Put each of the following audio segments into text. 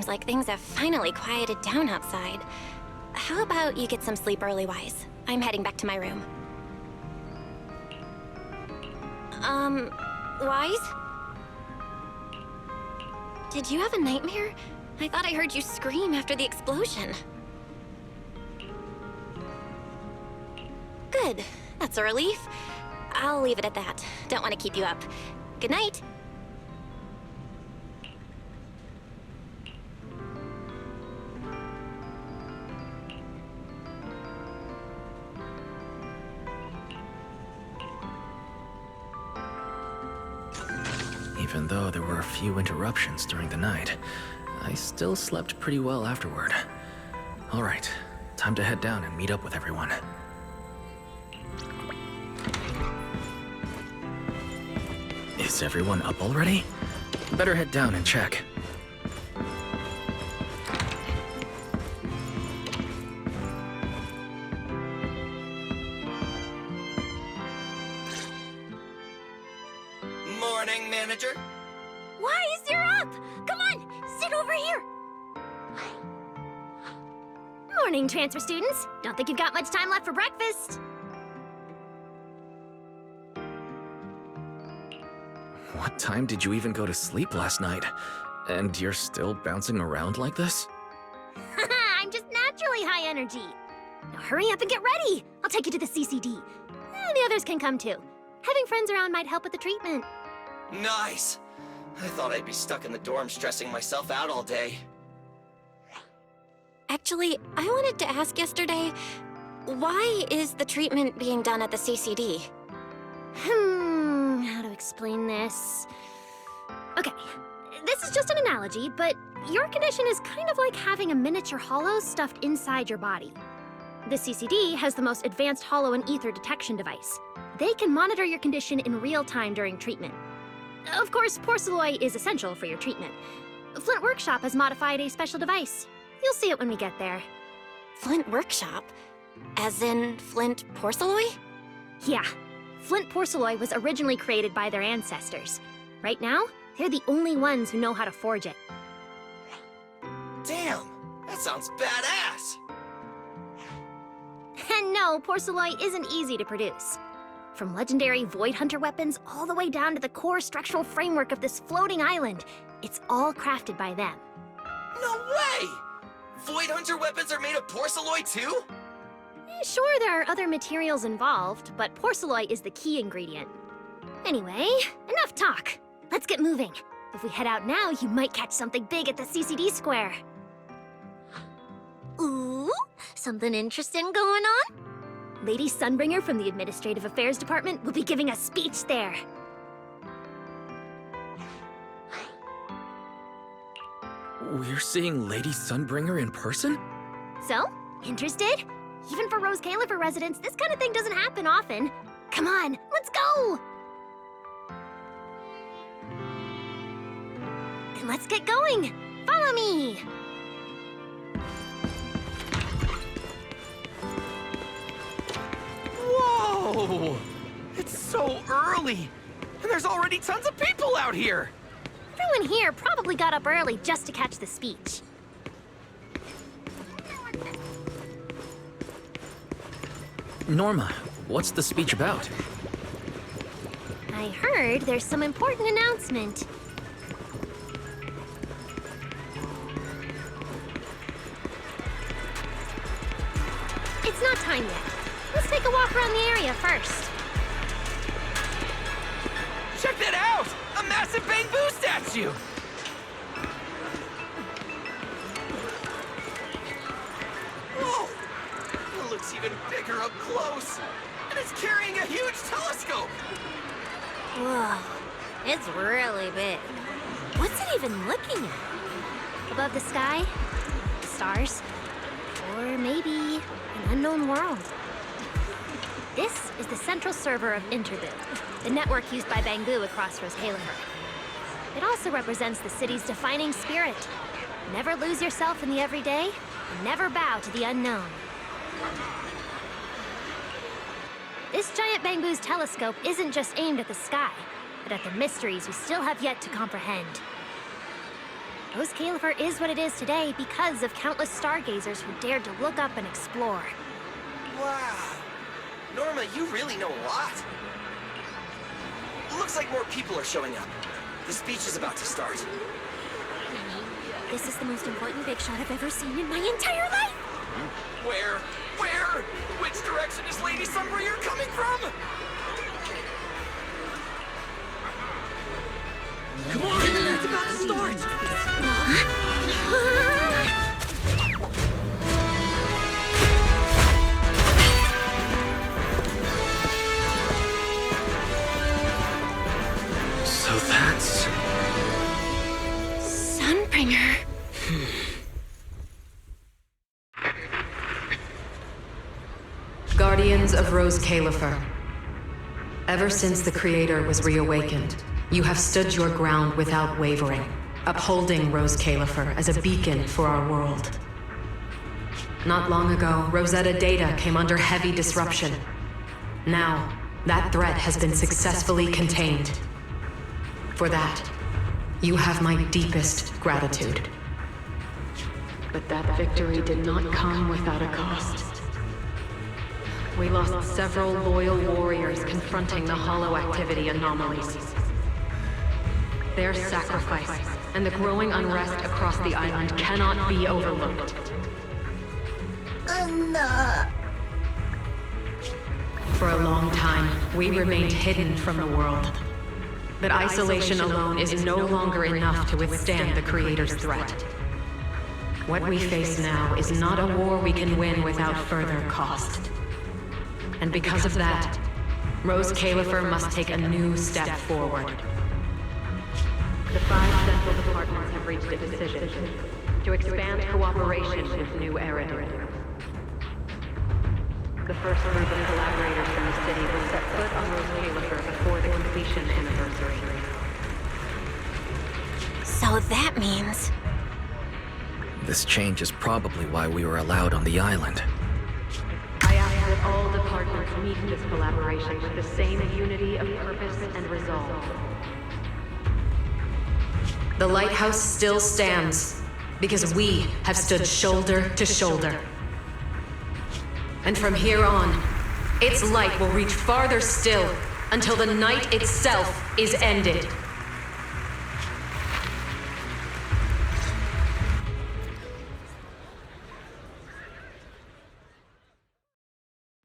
seems like things have finally quieted down outside. How about you get some sleep early, Wise? I'm heading back to my room. Wise? Did you have a nightmare? I thought I heard you scream after the explosion. Good. That's a relief. I'll leave it at that. Don't want to keep you up. Good night. Even though there were a few interruptions during the night, I still slept pretty well afterward. Alright, time to head down and meet up with everyone. Is everyone up already? Better head down and check. Morning, manager. Wise, you're up! Come on, sit over here. Morning, transfer students. Don't think you've got much time left for breakfast. What time did you even go to sleep last night? And you're still bouncing around like this? I'm just naturally high energy. Now hurry up and get ready. I'll take you to the CCD. The others can come too. Having friends around might help with the treatment. Nice. I thought I'd be stuck in the dorm stressing myself out all day. Actually, I wanted to ask yesterday, why is the treatment being done at the CCD? How to explain this? Okay, this is just an analogy, but your condition is kind of like having a miniature hollow stuffed inside your body. The CCD has the most advanced hollow and ether detection device. They can monitor your condition in real time during treatment. Of course, porcelloi is essential for your treatment. Flint Workshop has modified a special device. You'll see it when we get there. Flint Workshop? As in Flint Porcelloi? Yeah. Flint porcelloi was originally created by their ancestors. Right now, they're the only ones who know how to forge it. Damn, that sounds badass. And no, porcelloi isn't easy to produce. From legendary Void Hunter weapons all the way down to the core structural framework of this floating island, it's all crafted by them. No way! Void Hunter weapons are made of porcelloi too? Sure, there are other materials involved, but porcelloi is the key ingredient. Anyway, enough talk. Let's get moving. If we head out now, you might catch something big at the CCD square. Ooh, something interesting going on? Lady Sunbringer from the Administrative Affairs Department will be giving a speech there. We're seeing Lady Sunbringer in person? So, interested? Even for Rose Caliver residents, this kind of thing doesn't happen often. Come on, let's go! Then let's get going! Follow me! Whoa! It's so early! And there's already tons of people out here! Everyone here probably got up early just to catch the speech. Norma, what's the speech about? I heard there's some important announcement. It's not time yet. Let's take a walk around the area first. Check that out! A massive bamboo statue! Whoa! It looks even bigger up close. And it's carrying a huge telescope! Whoa, it's really big. What's it even looking at? Above the sky? The stars? Or maybe an unknown world? This is the central server of Interboo, the network used by Bangu across Rose Caliver. It also represents the city's defining spirit. Never lose yourself in the everyday, and never bow to the unknown. This giant Bangu's telescope isn't just aimed at the sky, but at the mysteries we still have yet to comprehend. Rose Califer is what it is today because of countless stargazers who dared to look up and explore. Wow. Norma, you really know a lot. Looks like more people are showing up. The speech is about to start. This is the most important big shot I've ever seen in my entire life! Where? Where? Which direction is Lady Sunbringer coming from? Come on! It's about to start! So that's... Sunbringer. Guardians of Rose Califer. Ever since the Creator was reawakened, you have stood your ground without wavering, upholding Rose Califer as a beacon for our world. Not long ago, Rosetta data came under heavy disruption. Now, that threat has been successfully contained. For that, you have my deepest gratitude. But that victory did not come without a cost. We lost several loyal warriors confronting the hollow activity anomalies. Their sacrifice and the growing unrest across the island cannot be overlooked. For a long time, we remained hidden from the world. But isolation alone is no longer enough to withstand the Creator's threat. What we face now is not a war we can win without further cost. And because of that, Rose Califer must take a new step forward. The 5 central departments have reached a decision to expand cooperation with New Eridu. The first group of collaborators from the city will set foot on Rose Califer before the completion anniversary. So that means... This change is probably why we were allowed on the island. I ask that all departments meet this collaboration with the same unity of purpose and resolve. The lighthouse still stands because we have stood shoulder to shoulder. And from here on, its light will reach farther still until the night itself is ended.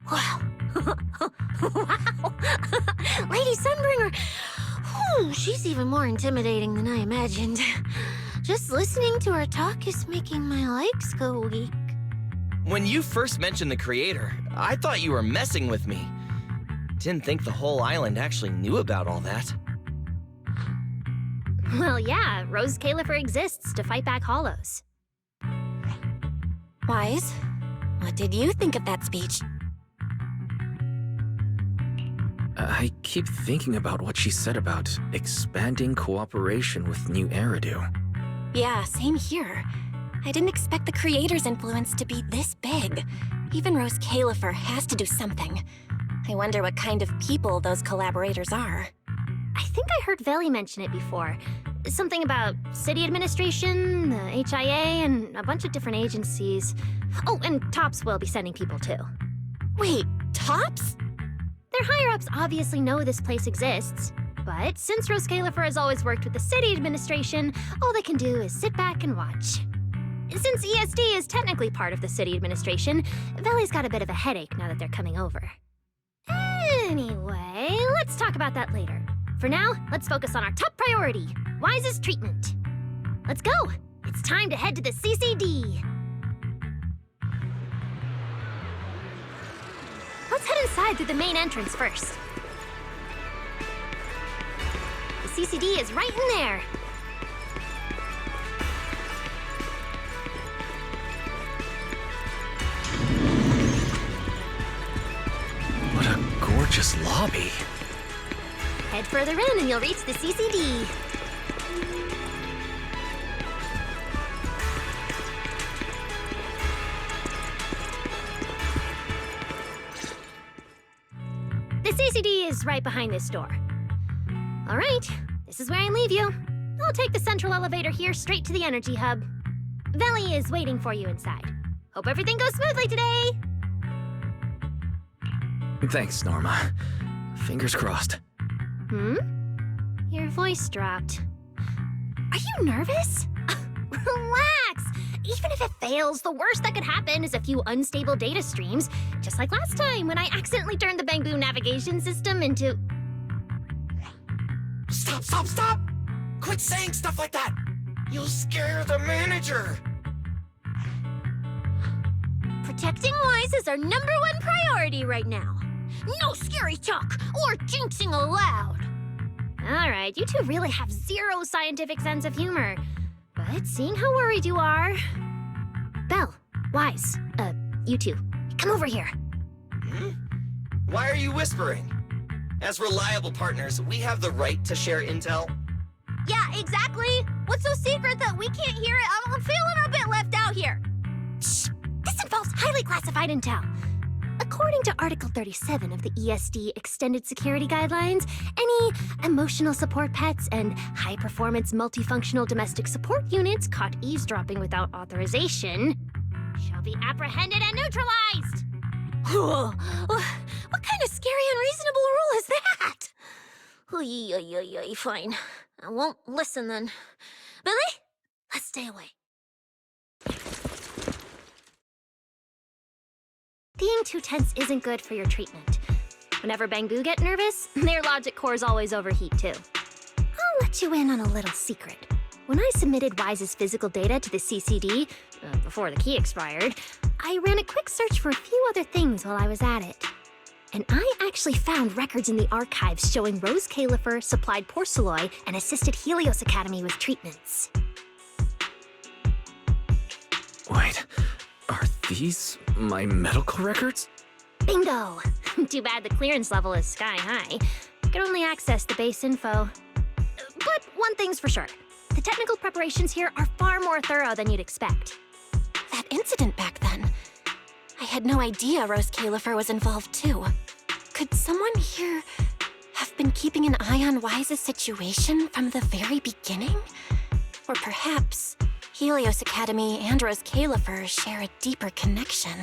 Wow. Wow. Lady Sunbringer. Whew, she's even more intimidating than I imagined. Just listening to her talk is making my legs go weak. When you first mentioned the Creator, I thought you were messing with me. Didn't think the whole island actually knew about all that. Well, yeah, Rose Califer exists to fight back hollows. Wise, what did you think of that speech? I keep thinking about what she said about expanding cooperation with New Eridu. Yeah, same here. I didn't expect the Creator's influence to be this big. Even Rose Califer has to do something. I wonder what kind of people those collaborators are. I think I heard Veli mention it before. Something about city administration, the HIA, and a bunch of different agencies. Oh, and Tops will be sending people too. Wait, Tops? Their higher-ups obviously know this place exists, but since Rose Califer has always worked with the city administration, all they can do is sit back and watch. Since ESD is technically part of the city administration, Veli's got a bit of a headache now that they're coming over. Anyway, let's talk about that later. For now, let's focus on our top priority, Wise's treatment. Let's go! It's time to head to the CCD! Let's head inside through the main entrance first. The CCD is right in there. What a gorgeous lobby. Head further in and you'll reach the CCD. The CCD is right behind this door. All right, this is where I leave you. I'll take the central elevator here straight to the energy hub. Veli is waiting for you inside. Hope everything goes smoothly today! Thanks, Norma. Fingers crossed. Your voice dropped. Are you nervous? Relax! Even if it fails, the worst that could happen is a few unstable data streams, just like last time when I accidentally turned the Bangbu navigation system into... Stop! Quit saying stuff like that! You'll scare the manager! Protecting Wise is our #1 priority right now. No scary talk or jinxing allowed. Alright, you two really have zero scientific sense of humor. But seeing how worried you are... Belle, Wise, you two, come over here. Why are you whispering? As reliable partners, we have the right to share intel. Yeah, exactly. What's so secret that we can't hear it? I'm feeling a bit left out here. Shh! This involves highly classified intel. According to Article 37 of the ESD Extended Security Guidelines, any emotional support pets and high-performance multifunctional domestic support units caught eavesdropping without authorization shall be apprehended and neutralized. What kind of scary, unreasonable rule is that? Fine. I won't listen then. Billy, let's stay away. Being too tense isn't good for your treatment. Whenever Bangbu get nervous, their logic cores always overheat too. I'll let you in on a little secret. When I submitted Wise's physical data to the CCD, before the key expired, I ran a quick search for a few other things while I was at it. And I actually found records in the archives showing Rose Califer supplied Porceloy and assisted Helios Academy with treatments. Wait, are these my medical records? Bingo! Too bad the clearance level is sky high. Could only access the base info. But one thing's for sure. The technical preparations here are far more thorough than you'd expect. That incident back then. I had no idea Rose Califer was involved too. Could someone here have been keeping an eye on Wise's situation from the very beginning? Or perhaps Helios Academy and Rose Califer share a deeper connection.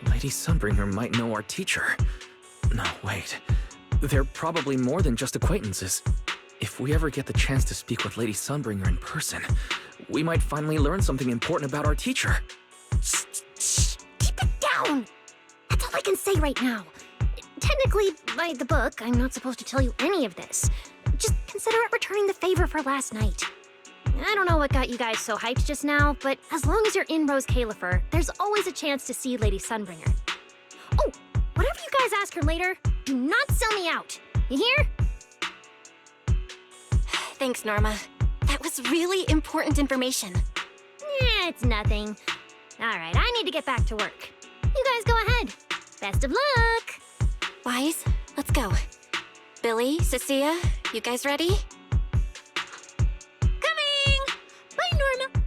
Lady Sunbringer might know our teacher. No, wait. They're probably more than just acquaintances. If we ever get the chance to speak with Lady Sunbringer in person, we might finally learn something important about our teacher. Shh! Keep it down! That's all I can say right now. Technically, by the book, I'm not supposed to tell you any of this. Just consider it returning the favor for last night. I don't know what got you guys so hyped just now, but as long as you're in Rose Califer, there's always a chance to see Lady Sunbringer. Oh, whatever you guys ask her later, do not sell me out. You hear? Thanks, Norma. That was really important information. It's nothing. Alright, I need to get back to work. You guys go ahead. Best of luck! Wise, let's go. Billy, Cecilia, you guys ready? Coming! Bye, Norma!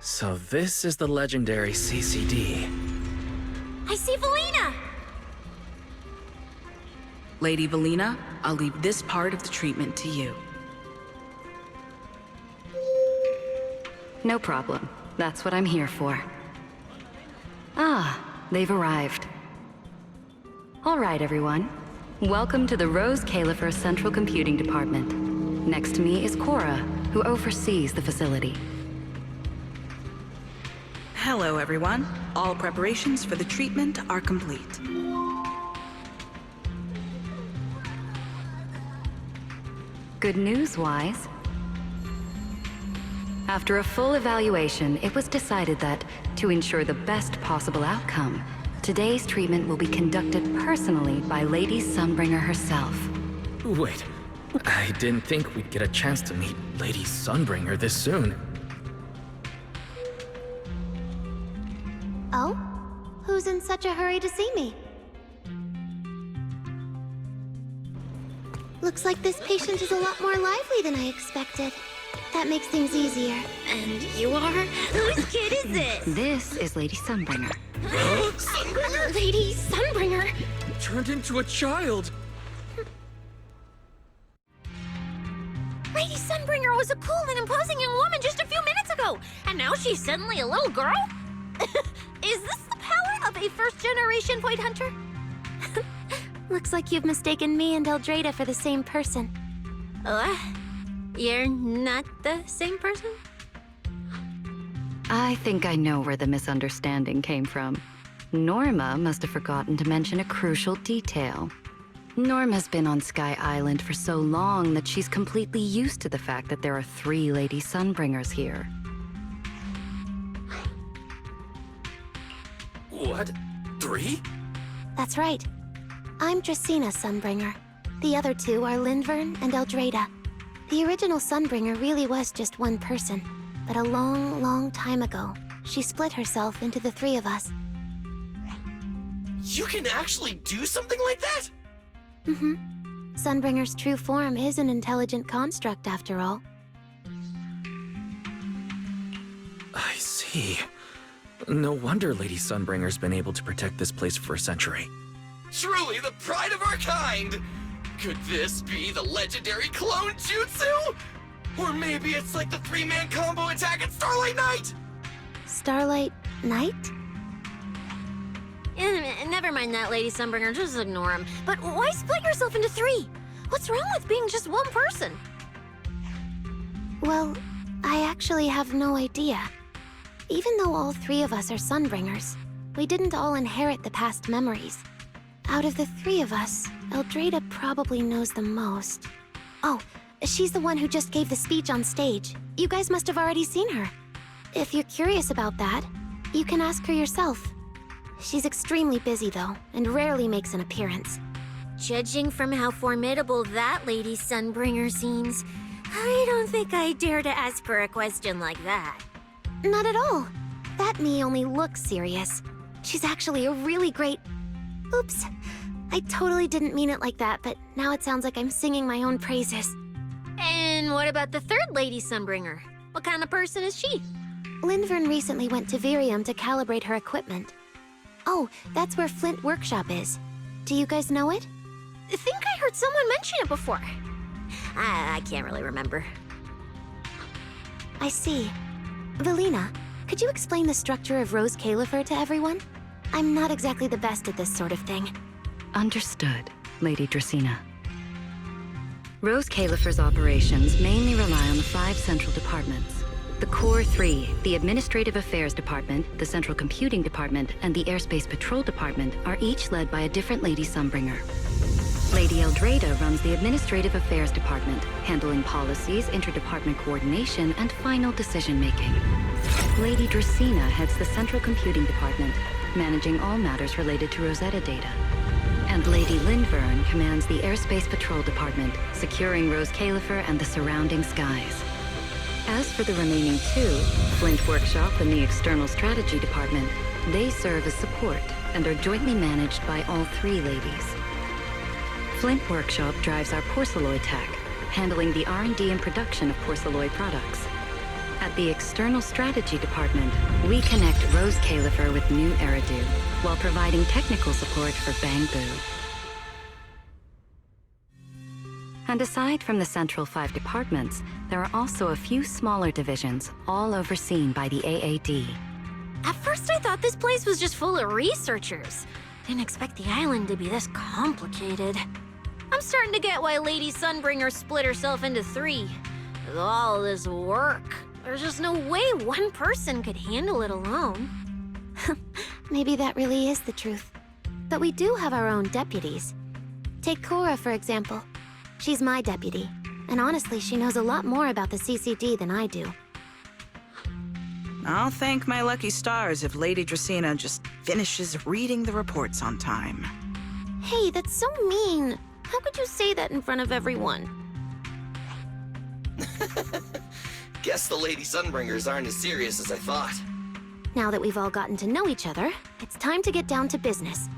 So this is the legendary CCD. I see Valina! Lady Valina, I'll leave this part of the treatment to you. No problem. That's what I'm here for. Ah, they've arrived. All right, everyone. Welcome to the Rose Califer Central Computing Department. Next to me is Cora, who oversees the facility. Hello, everyone. All preparations for the treatment are complete. Good news, Wise. After a full evaluation, it was decided that, to ensure the best possible outcome, today's treatment will be conducted personally by Lady Sunbringer herself. Wait, I didn't think we'd get a chance to meet Lady Sunbringer this soon. who's in such a hurry to see me. Looks like this patient is a lot more lively than I expected. That makes things easier. And you are? Whose kid is this? This is Lady Sunbringer. Sunbringer? Lady Sunbringer! Turned into a child! Lady Sunbringer was a cool and imposing young woman just a few minutes ago, and now she's suddenly a little girl? Is this the power of a first-generation void hunter? Looks like you've mistaken me and Eldrada for the same person. You're not the same person? I think I know where the misunderstanding came from. Norma must have forgotten to mention a crucial detail. Norma's been on Sky Island for so long that she's completely used to the fact that there are 3 Lady Sunbringers here. What? 3? That's right. I'm Dracena Sunbringer. The other 2 are Lindvern and Eldrada. The original Sunbringer really was just one person, but a long, long time ago, she split herself into the 3 of us. You can actually do something like that? Mm-hmm. Sunbringer's true form is an intelligent construct, after all. I see. No wonder Lady Sunbringer's been able to protect this place for a century. Truly the pride of our kind! Could this be the legendary clone jutsu? Or maybe it's like the 3-man combo attack at Starlight Night? Starlight Night? Never mind that, Lady Sunbringer, just ignore him. But why split yourself into 3? What's wrong with being just one person? Well, I actually have no idea. Even though all 3 of us are Sunbringers, we didn't all inherit the past memories. Out of the 3 of us, Eldrada probably knows the most. Oh, she's the one who just gave the speech on stage. You guys must have already seen her. If you're curious about that, you can ask her yourself. She's extremely busy, though, and rarely makes an appearance. Judging from how formidable that Lady Sunbringer seems, I don't think I dare to ask her a question like that. Not at all. That me only looks serious. She's actually a really great... Oops. I totally didn't mean it like that, but now it sounds like I'm singing my own praises. And what about the 3rd Lady Sunbringer? What kind of person is she? Lindvern recently went to Virium to calibrate her equipment. Oh, that's where Flint Workshop is. Do you guys know it? I think I heard someone mention it before. I can't really remember. I see. Valina, could you explain the structure of Rose Califer to everyone? I'm not exactly the best at this sort of thing. Understood, Lady Dracena. Rose Califer's operations mainly rely on the 5 central departments. The Core 3, the Administrative Affairs Department, the Central Computing Department, and the Airspace Patrol Department are each led by a different Lady Sunbringer. Lady Eldrada runs the Administrative Affairs Department, handling policies, interdepartment coordination, and final decision-making. Lady Dracena heads the Central Computing Department, managing all matters related to Rosetta data. And Lady Lindvern commands the Airspace Patrol Department, securing Rose Califer and the surrounding skies. As for the remaining 2, Flint Workshop and the External Strategy Department, they serve as support and are jointly managed by all 3 ladies. Flint Workshop drives our porcelloid tech, handling the R&D and production of porcelloid products. At the External Strategy Department, we connect Rose Califer with new Eridu, while providing technical support for Bangbu. And aside from the central 5 departments, there are also a few smaller divisions, all overseen by the AAD. At first I thought this place was just full of researchers. Didn't expect the island to be this complicated. I'm starting to get why Lady Sunbringer split herself into 3. With all this work, there's just no way one person could handle it alone. Maybe that really is the truth. But we do have our own deputies. Take Cora, for example. She's my deputy, and honestly, she knows a lot more about the CCD than I do. I'll thank my lucky stars if Lady Dracena just finishes reading the reports on time. Hey, that's so mean. How could you say that in front of everyone? Guess the Lady Sunbringers aren't as serious as I thought. Now that we've all gotten to know each other, it's time to get down to business.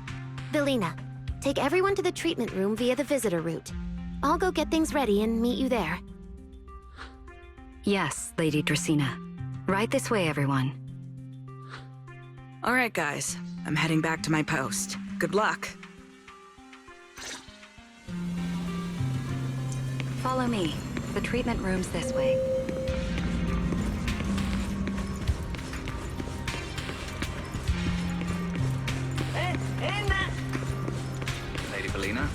Velina, take everyone to the treatment room via the visitor route. I'll go get things ready and meet you there. Yes, Lady Dracaena. Right this way, everyone. All right, guys. I'm heading back to my post. Good luck. Follow me. The treatment room's this way. Lady Velina?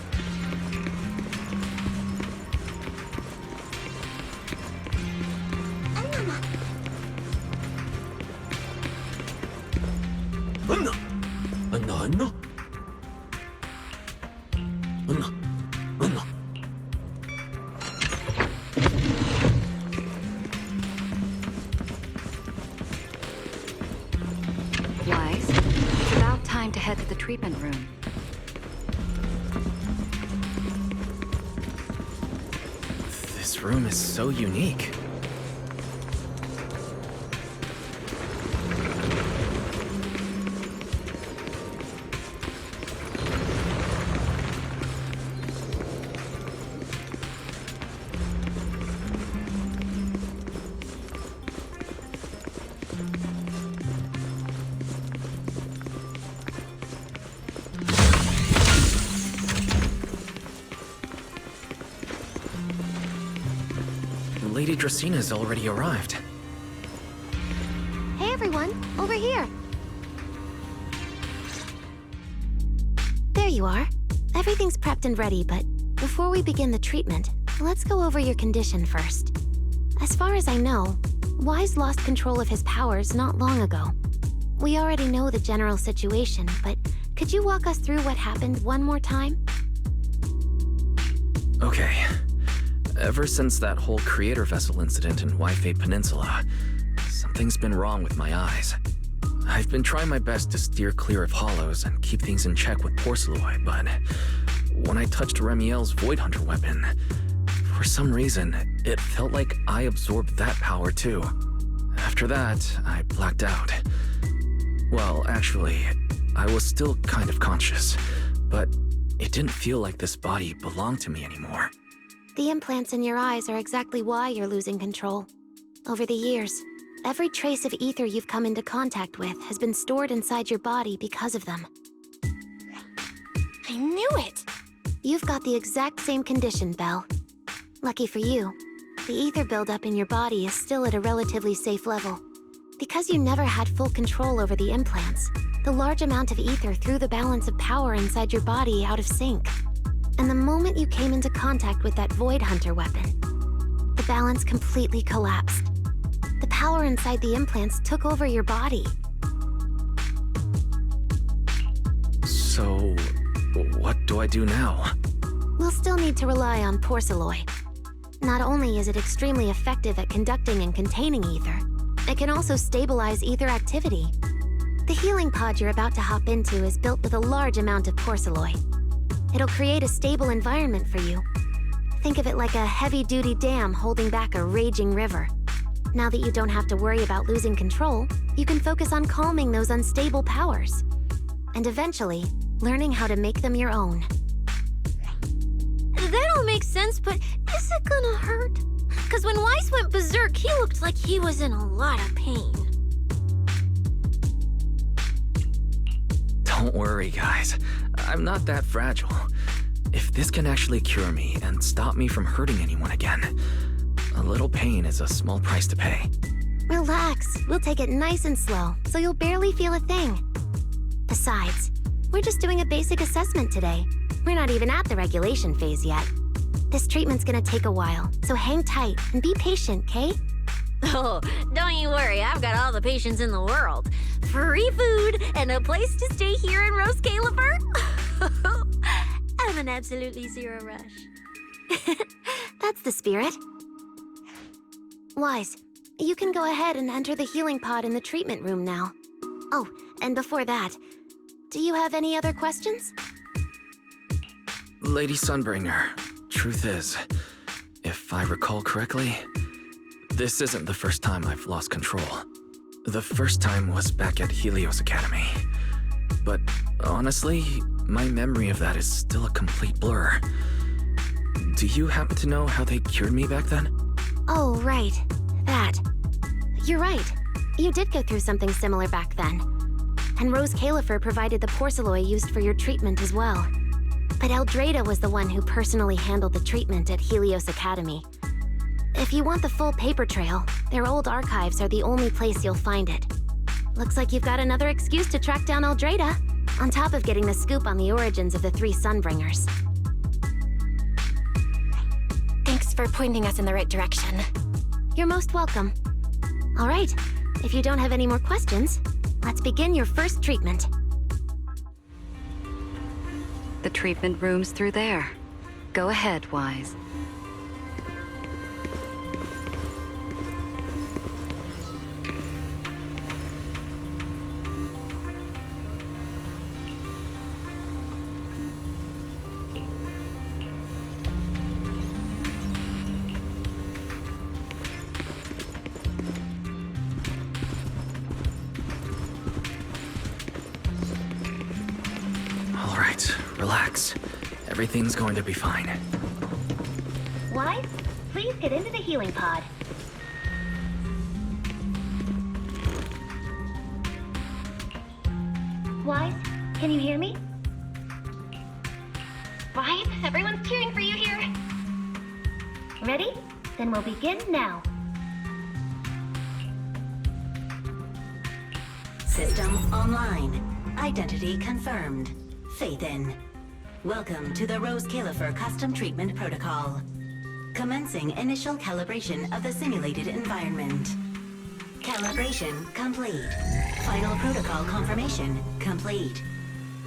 Wise, it's about time to head to the treatment room. This room is so unique. Lady Dracaena's already arrived. Hey everyone, over here. There you are. Everything's prepped and ready, but before we begin the treatment, let's go over your condition first. As far as I know, Wise lost control of his powers not long ago. We already know the general situation, but could you walk us through what happened one more time? Okay. Ever since that whole creator vessel incident in Waifei Peninsula, something's been wrong with my eyes. I've been trying my best to steer clear of hollows and keep things in check with porcelain, but when I touched Remiel's Void Hunter weapon, for some reason, it felt like I absorbed that power too. After that, I blacked out. Well, actually, I was still kind of conscious, but it didn't feel like this body belonged to me anymore. The implants in your eyes are exactly why you're losing control. Over the years, every trace of ether you've come into contact with has been stored inside your body because of them. I knew it! You've got the exact same condition, Belle. Lucky for you, the ether buildup in your body is still at a relatively safe level. Because you never had full control over the implants, the large amount of ether threw the balance of power inside your body out of sync. And the moment you came into contact with that Void Hunter weapon, the balance completely collapsed. The power inside the implants took over your body. So, what do I do now? We'll still need to rely on porcelain. Not only is it extremely effective at conducting and containing ether, it can also stabilize ether activity. The healing pod you're about to hop into is built with a large amount of porcelain. It'll create a stable environment for you. Think of it like a heavy-duty dam holding back a raging river. Now that you don't have to worry about losing control, you can focus on calming those unstable powers. And eventually, learning how to make them your own. That all makes sense, but is it gonna hurt? Because when Wise went berserk, he looked like he was in a lot of pain. Don't worry, guys. I'm not that fragile. If this can actually cure me and stop me from hurting anyone again, a little pain is a small price to pay. Relax, we'll take it nice and slow, so you'll barely feel a thing. Besides, we're just doing a basic assessment today. We're not even at the regulation phase yet. This treatment's gonna take a while, so hang tight and be patient, Kay? Oh, don't you worry, I've got all the patience in the world. Free food and a place to stay here in Rose Califer. I'm in absolutely zero rush. That's the spirit. Wise, you can go ahead and enter the healing pod in the treatment room now. Oh, and before that, do you have any other questions? Lady Sunbringer, truth is, if I recall correctly, this isn't the first time I've lost control. The first time was back at Helios Academy. But honestly, my memory of that is still a complete blur. Do you happen to know how they cured me back then? Oh, right. That. You're right. You did go through something similar back then. And Rose Califer provided the porcelain used for your treatment as well. But Eldrada was the one who personally handled the treatment at Helios Academy. If you want the full paper trail, their old archives are the only place you'll find it. Looks like you've got another excuse to track down Eldrada, on top of getting the scoop on the origins of the 3 Sunbringers. Thanks for pointing us in the right direction. You're most welcome. All right, if you don't have any more questions, let's begin your first treatment. The treatment room's through there. Go ahead, Wise. All right, relax. Everything's going to be fine. Wise, please get into the healing pod. Wise, can you hear me? Wise, everyone's cheering for you here. Ready? Then we'll begin now. System online. Identity confirmed. Faith in. Welcome to the Rose Califer Custom Treatment Protocol. Commencing initial calibration of the simulated environment. Calibration complete. Final protocol confirmation complete.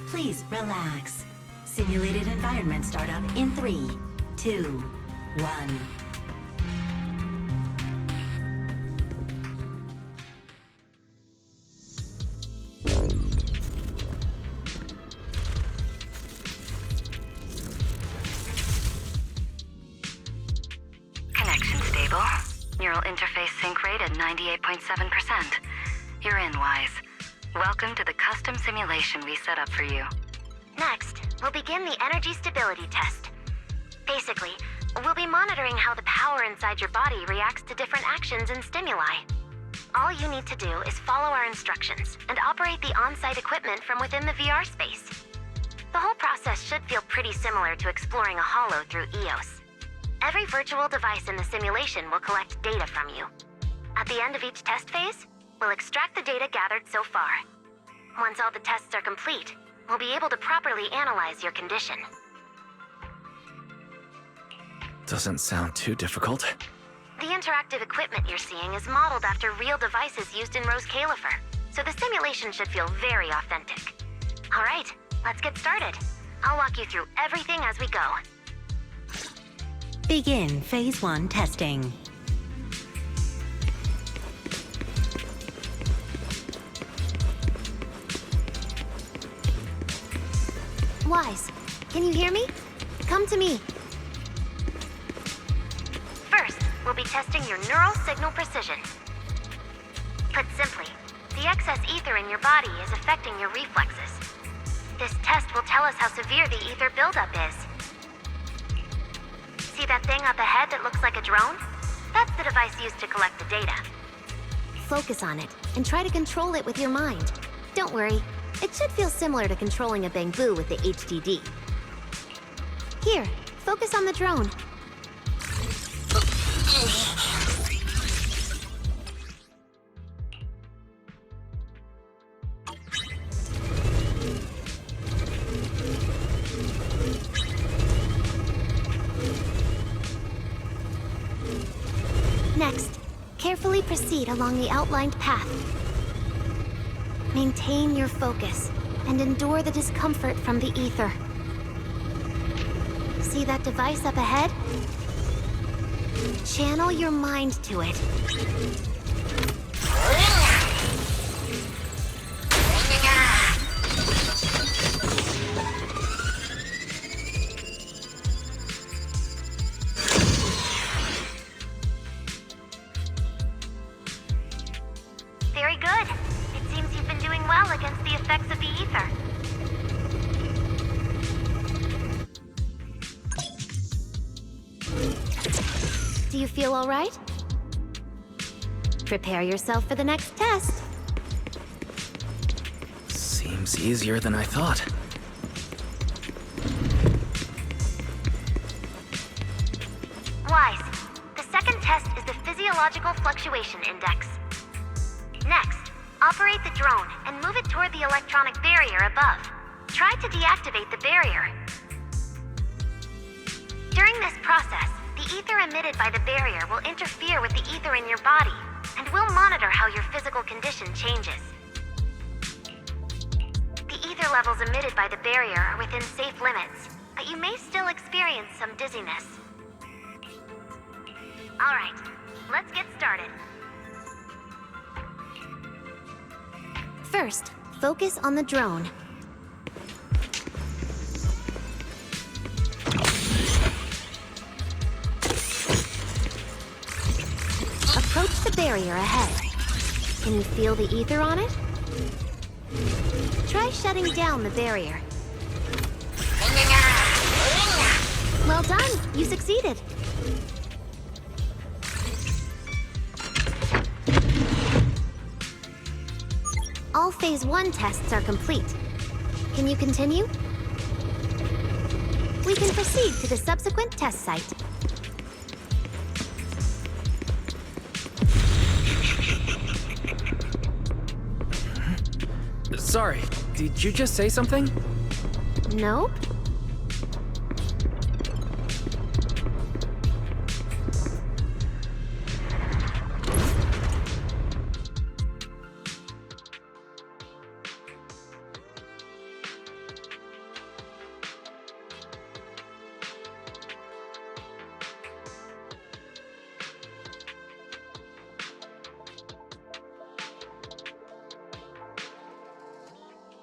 Please relax. Simulated environment startup in 3, 2, 1. Connection stable. Neural interface sync rate at 98.7%. You're in, Wise. Welcome to the custom simulation we set up for you. Next, we'll begin the energy stability test. Basically, we'll be monitoring how the power inside your body reacts to different actions and stimuli. All you need to do is follow our instructions and operate the on-site equipment from within the VR space. The whole process should feel pretty similar to exploring a holo through EOS. Every virtual device in the simulation will collect data from you. At the end of each test phase, we'll extract the data gathered so far. Once all the tests are complete, we'll be able to properly analyze your condition. Doesn't sound too difficult. The interactive equipment you're seeing is modeled after real devices used in Rose Califer, so the simulation should feel very authentic. All right, let's get started. I'll walk you through everything as we go. Begin Phase 1 testing. Wise, can you hear me? Come to me. First, we'll be testing your neural signal precision. Put simply, the excess ether in your body is affecting your reflexes. This test will tell us how severe the ether buildup is. See that thing up ahead that looks like a drone? That's the device used to collect the data. Focus on it, and try to control it with your mind. Don't worry, it should feel similar to controlling a bamboo with the HDD. Here, focus on the drone. Next, carefully proceed along the outlined path. Maintain your focus and endure the discomfort from the ether. See that device up ahead? Channel your mind to it. Very good. against the effects of the ether. Do you feel all right? Prepare yourself for the next test. Seems easier than I thought. Wise, the second test is the Physiological Fluctuation Index. Next, operate the drone and move it toward the electronic barrier above. Try to deactivate the barrier. During this process, the ether emitted by the barrier will interfere with the ether in your body, and will monitor how your physical condition changes. The ether levels emitted by the barrier are within safe limits, but you may still experience some dizziness. Alright, let's get started. First, focus on the drone. Approach the barrier ahead. Can you feel the ether on it? Try shutting down the barrier. Well done, you succeeded. All Phase 1 tests are complete. Can you continue? We can proceed to the subsequent test site. Sorry, did you just say something? Nope.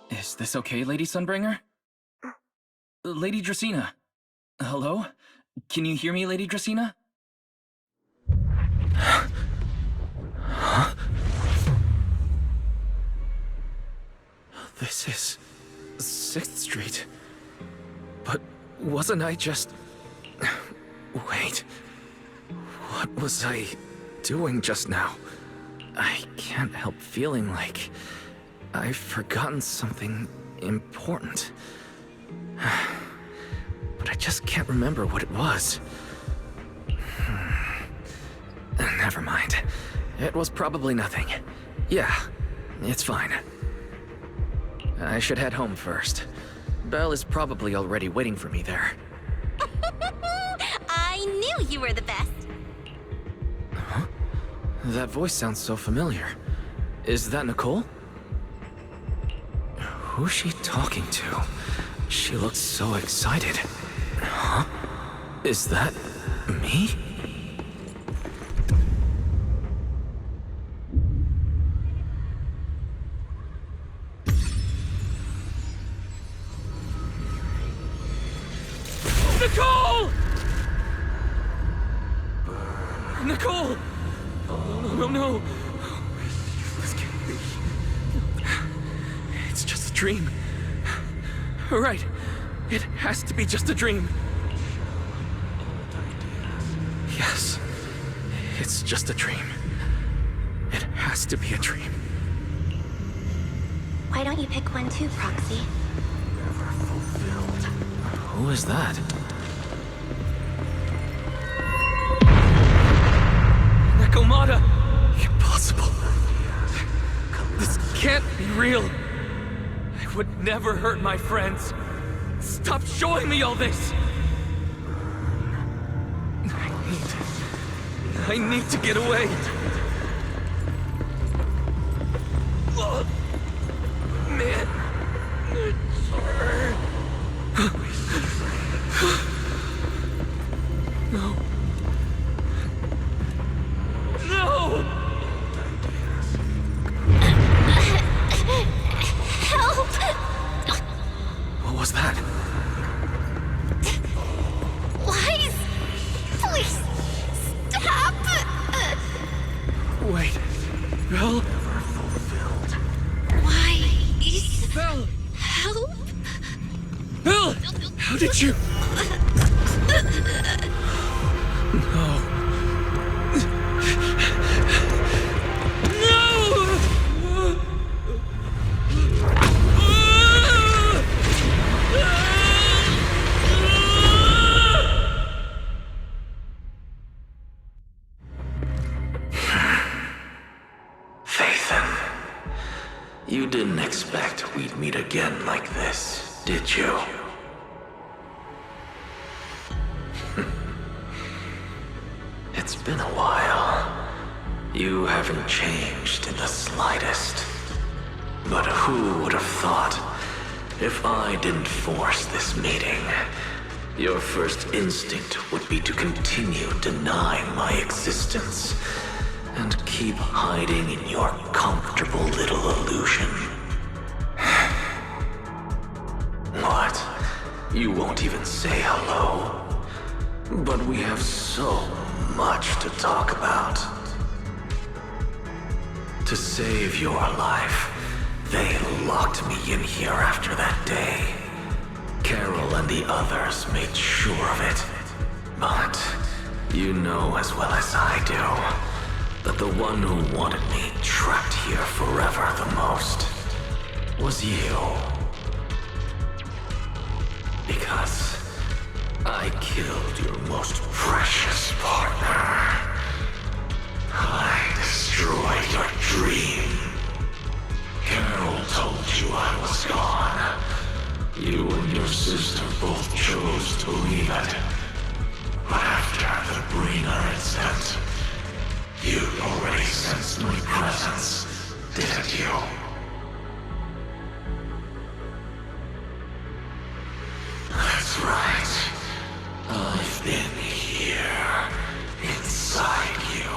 Is this okay, Lady Sunbringer? Lady Dracaena? Hello? Can you hear me, Lady Dracaena? Huh? This is 6th Street. But wasn't I just... Wait. What was I doing just now? I can't help feeling like I've forgotten something important. But I just can't remember what it was. Never mind. It was probably nothing. Yeah, it's fine. I should head home first. Belle is probably already waiting for me there. I knew you were the best. Huh? That voice sounds so familiar. Is that Nicole? Who's she talking to? She looks so excited. Huh? Is that me? Nicole! Nicole! No, no, no. This can't be. It's just a dream. Right. It has to be just a dream. Yes. It's just a dream. It has to be a dream. Why don't you pick one too, Proxy? Never fulfilled. Who is that? Nakomata! Impossible. This can't be real. I would never hurt my friends. Stop showing me all this! I need to get away. Oh, man. No. No! Help! What was that? Wise! Please, stop! Wait. Belle? Why Belle! Help? Belle! How did you... No. Faithen, you didn't expect we'd meet again like this, did you? It's been a while. You haven't changed in the slightest. But who would have thought, if I didn't force this meeting, your first instinct would be to continue denying my existence and keep hiding in your comfortable little illusion. What? You won't even say hello? But we have so much to talk about. To save your life, they locked me in here after that day. Carol and the others made sure of it. But you know as well as I do that the one who wanted me trapped here forever the most was you. Because I killed your most precious partner. I destroyed your dream. Carol told you I was gone. You and your sister both chose to leave it. But after the Breener incident, you already sensed my presence, didn't you? That's right. I've been here, inside you.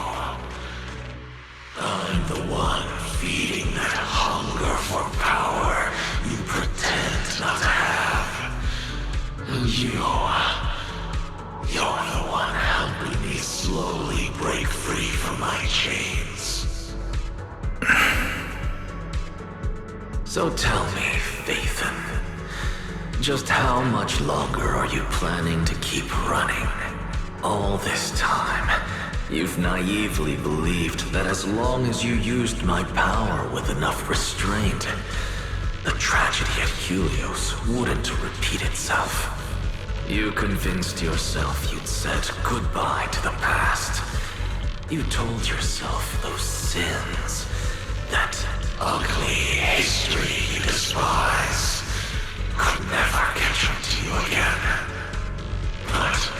I'm the one feeding that hunger for power you pretend not to have. And you're the one helping me slowly break free from my chains. So tell me, Faithen, just how much longer are you planning to keep running? All this time, you've naively believed that as long as you used my power with enough restraint, the tragedy at Helios wouldn't repeat itself. You convinced yourself you'd said goodbye to the past. You told yourself those sins, that ugly history you despise, could never catch up to you again. But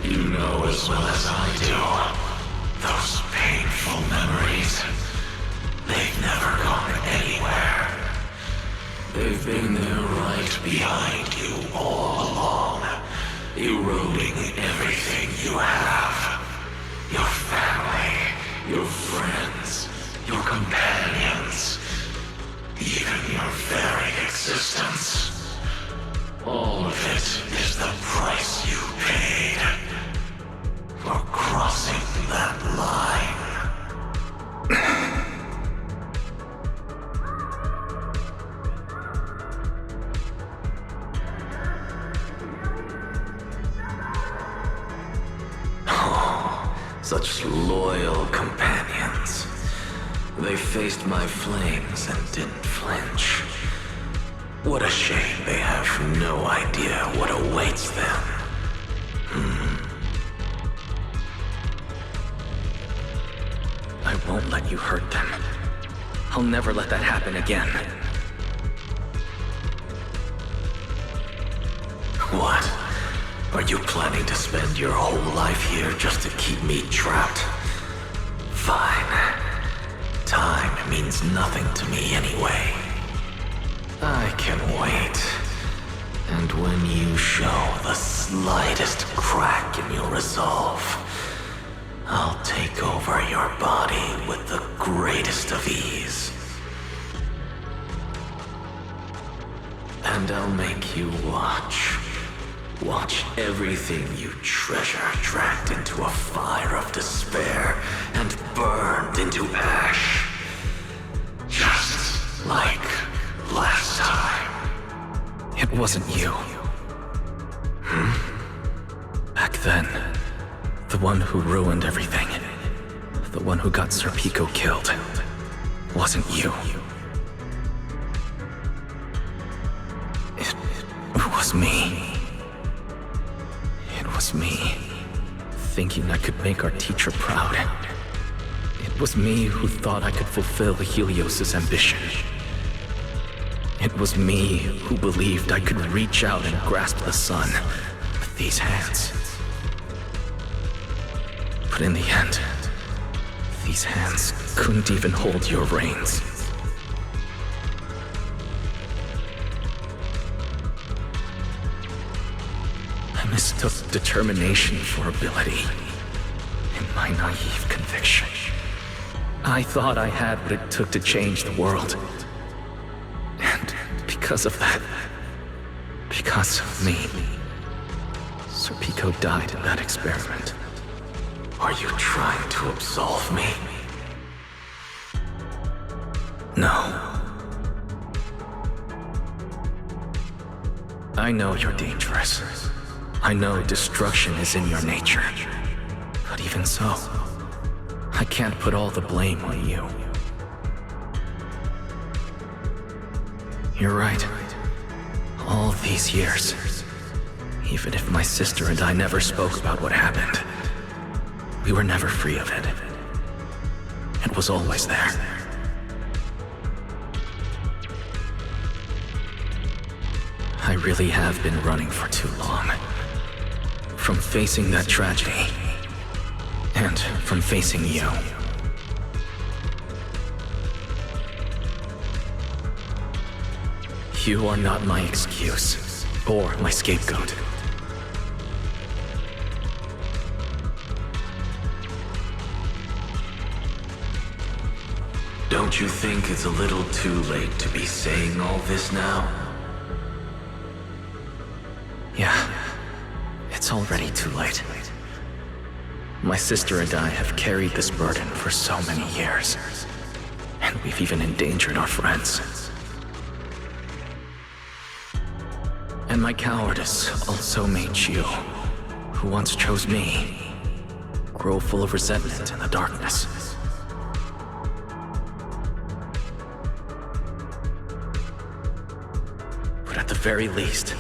you know as well as I do, those painful memories, they've never gone anywhere. They've been there right behind you all along, eroding everything you have. Your family, your friends, your companions, even your very existence. All of it is the price you paid for crossing that line. Such loyal companions. They faced my flames and didn't flinch. What a shame they have no idea what awaits them. I won't let you hurt them. I'll never let that happen again. What? Are you planning to spend your whole life here just to keep me trapped? Fine. Time means nothing to me anyway. I can wait. And when you show the slightest crack in your resolve, I'll take over your body with the greatest of ease. And I'll make you watch. Watch everything you treasure dragged into a fire of despair and burned into ash. Just like last time. wasn't you. Back then, the one who ruined everything, the one who got Sir Pico killed, wasn't you. It was me. It was me, thinking I could make our teacher proud. It was me who thought I could fulfill Helios's ambition. It was me who believed I could reach out and grasp the sun with these hands. But in the end, these hands couldn't even hold your reins. I mistook determination for ability in my naive conviction. I thought I had what it took to change the world. And because of that, because of me, Sir Pico died in that experiment. Are you trying to absolve me? No. I know you're dangerous. I know destruction is in your nature. But even so, I can't put all the blame on you. You're right. All these years, even if my sister and I never spoke about what happened, we were never free of it. It was always there. I really have been running for too long. From facing that tragedy, and from facing you. You are not my excuse, or my scapegoat. Don't you think it's a little too late to be saying all this now? Yeah, it's already too late. My sister and I have carried this burden for so many years, and we've even endangered our friends. And my cowardice also made you, who once chose me, grow full of resentment in the darkness. But at the very least,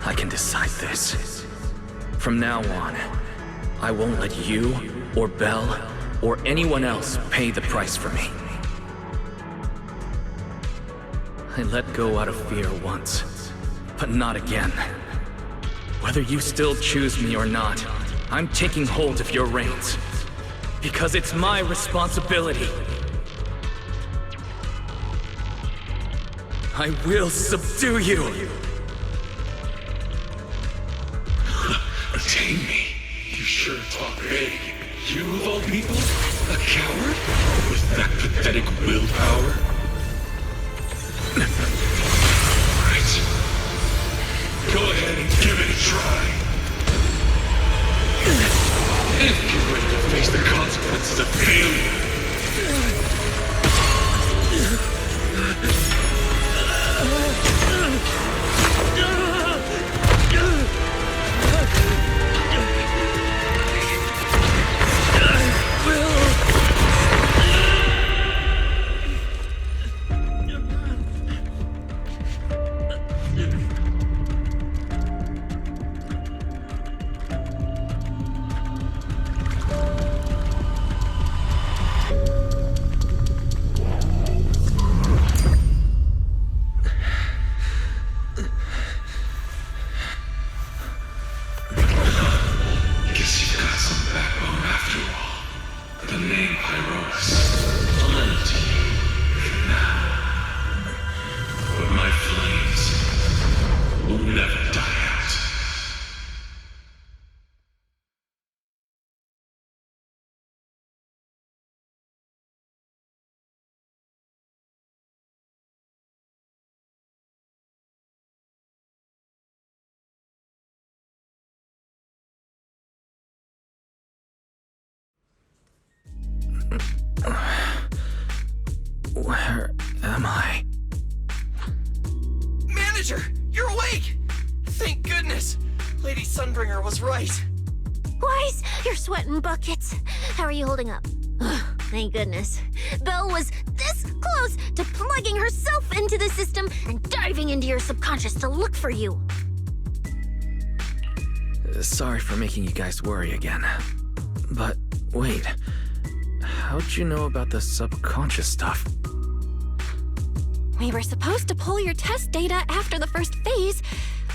I can decide this. From now on, I won't let you, or Belle, or anyone else pay the price for me. I let go out of fear once, but not again. Whether you still choose me or not, I'm taking hold of your reins. Because it's my responsibility. I will subdue you! Tame me? You sure talk big. You of all people? A coward? With that pathetic willpower? Right. Go ahead and give it a try. If you're ready to face the consequences of failure. Where am I? Manager, you're awake! goodness! Lady Sunbringer was right. Wise, you're sweating buckets. How are you holding up? Thank goodness. Belle was this close to plugging herself into the system and diving into your subconscious to look for you. Sorry for making you guys worry again. But wait, how'd you know about the subconscious stuff? We were supposed to pull your test data after the first phase,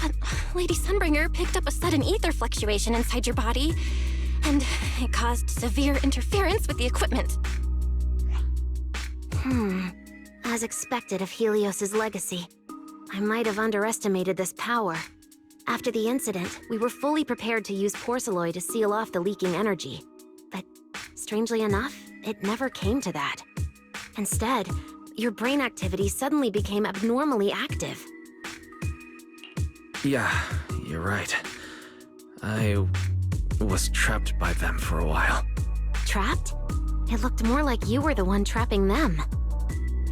but Lady Sunbringer picked up a sudden ether fluctuation inside your body, and it caused severe interference with the equipment. As expected of Helios's legacy, I might have underestimated this power. After the incident, we were fully prepared to use Porceloy to seal off the leaking energy. But strangely enough, it never came to that. Instead, your brain activity suddenly became abnormally active. Yeah, you're right. I was trapped by them for a while. Trapped? It looked more like you were the one trapping them.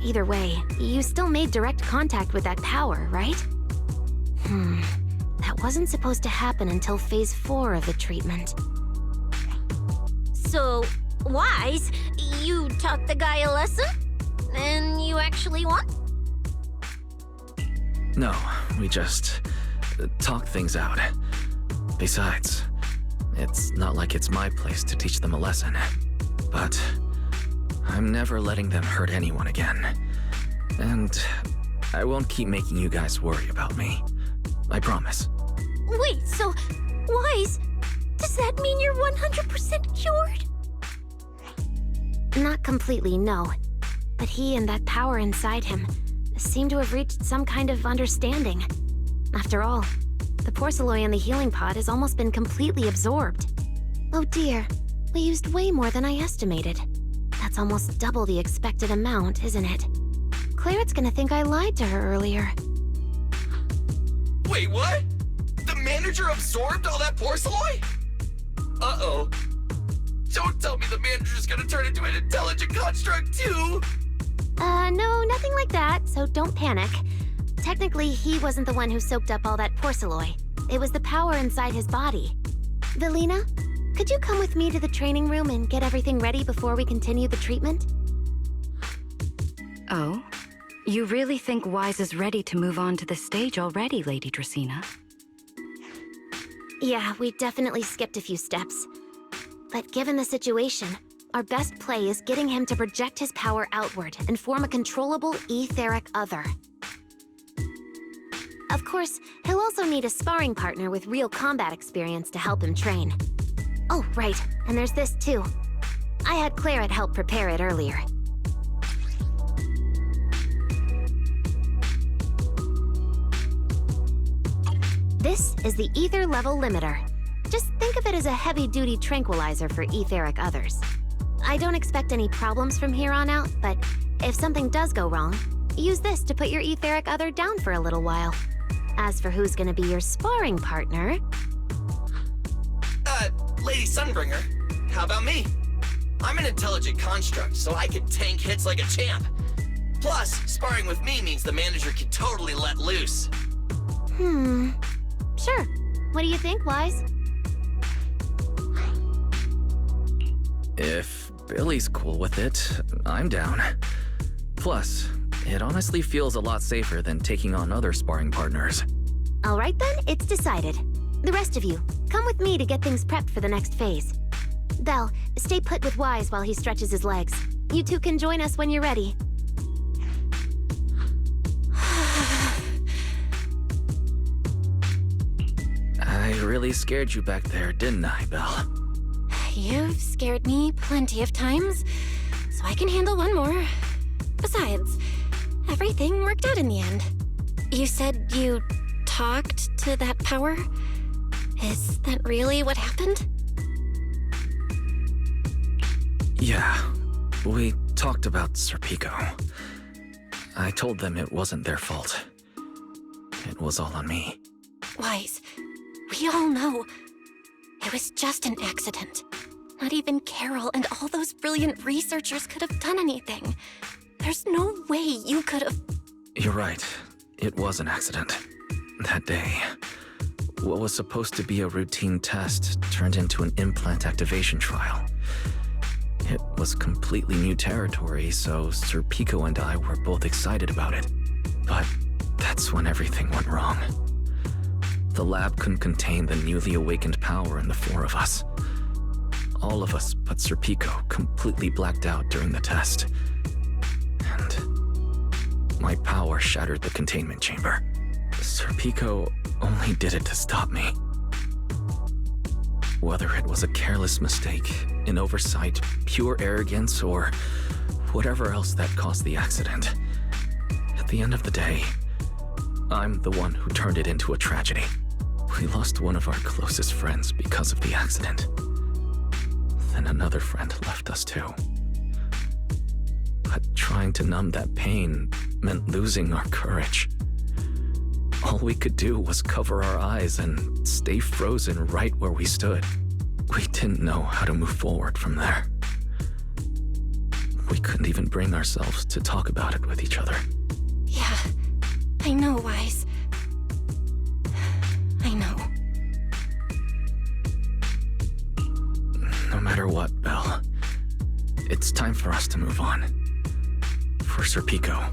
Either way, you still made direct contact with that power, right? That wasn't supposed to happen until Phase 4 of the treatment. So, Wise, you taught the guy a lesson? And you actually won? No, we just talk things out. Besides, it's not like it's my place to teach them a lesson. But I'm never letting them hurt anyone again. And I won't keep making you guys worry about me. I promise. Wait, so, Wise, does that mean you're 100% cured? Not completely, no. But he and that power inside him seem to have reached some kind of understanding. After all, the Porceloy in the healing pod has almost been completely absorbed. Oh dear, we used way more than I estimated. That's almost double the expected amount, isn't it? Clarette's gonna think I lied to her earlier. Wait, what? The manager absorbed all that Porceloy? Uh-oh. Don't tell me the manager's gonna turn into an intelligent construct too! No, nothing like that, so don't panic. Technically, he wasn't the one who soaked up all that Porceloy. It was the power inside his body. Velina, could you come with me to the training room and get everything ready before we continue the treatment? Oh? You really think Wise is ready to move on to the stage already, Lady Dracaena? Yeah, we definitely skipped a few steps. But given the situation, our best play is getting him to project his power outward and form a controllable etheric other. Of course, he'll also need a sparring partner with real combat experience to help him train. Oh, right, and there's this too. I had Clarette help prepare it earlier. This is the ether level limiter. Just think of it as a heavy-duty tranquilizer for etheric others. I don't expect any problems from here on out, but if something does go wrong, use this to put your etheric other down for a little while. As for who's gonna be your sparring partner... Lady Sunbringer, how about me? I'm an intelligent construct, so I can tank hits like a champ. Plus, sparring with me means the manager can totally let loose. Sure. What do you think, Wise? If Billy's cool with it, I'm down. Plus, it honestly feels a lot safer than taking on other sparring partners. All right then, it's decided. The rest of you, come with me to get things prepped for the next phase. Belle, stay put with Wise while he stretches his legs. You two can join us when you're ready. I really scared you back there, didn't I, Belle? You've scared me plenty of times, so I can handle one more. Besides, everything worked out in the end. You said you talked to that power? Is that really what happened? Yeah, we talked about Serpico. I told them it wasn't their fault. It was all on me. Wise, we all know it was just an accident. Not even Carol and all those brilliant researchers could have done anything. There's no way you could have... You're right. It was an accident. That day, what was supposed to be a routine test turned into an implant activation trial. It was completely new territory, so Sir Pico and I were both excited about it. But that's when everything went wrong. The lab couldn't contain the newly awakened power in the four of us. All of us but Sir Pico completely blacked out during the test. And my power shattered the containment chamber. Sir Pico only did it to stop me. Whether it was a careless mistake, an oversight, pure arrogance, or whatever else that caused the accident, at the end of the day, I'm the one who turned it into a tragedy. We lost one of our closest friends because of the accident. Then another friend left us too. But trying to numb that pain meant losing our courage. All we could do was cover our eyes and stay frozen right where we stood. We didn't know how to move forward from there. We couldn't even bring ourselves to talk about it with each other. Yeah, I know, Wise. I know. No matter what, Belle, it's time for us to move on. For Sir Pico,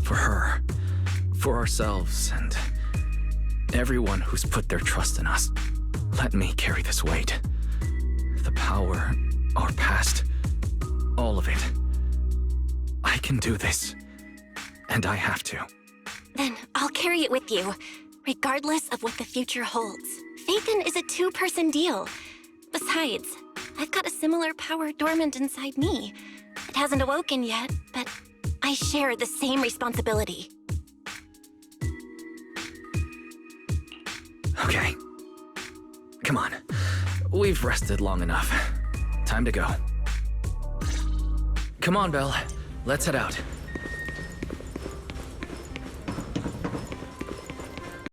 for her, for ourselves, and everyone who's put their trust in us. Let me carry this weight. The power, our past, all of it. I can do this, and I have to. Then I'll carry it with you, regardless of what the future holds. Phaethon is a two-person deal. Besides, I've got a similar power dormant inside me. It hasn't awoken yet, but I share the same responsibility. Okay. Come on. We've rested long enough. Time to go. Come on, Belle. Let's head out.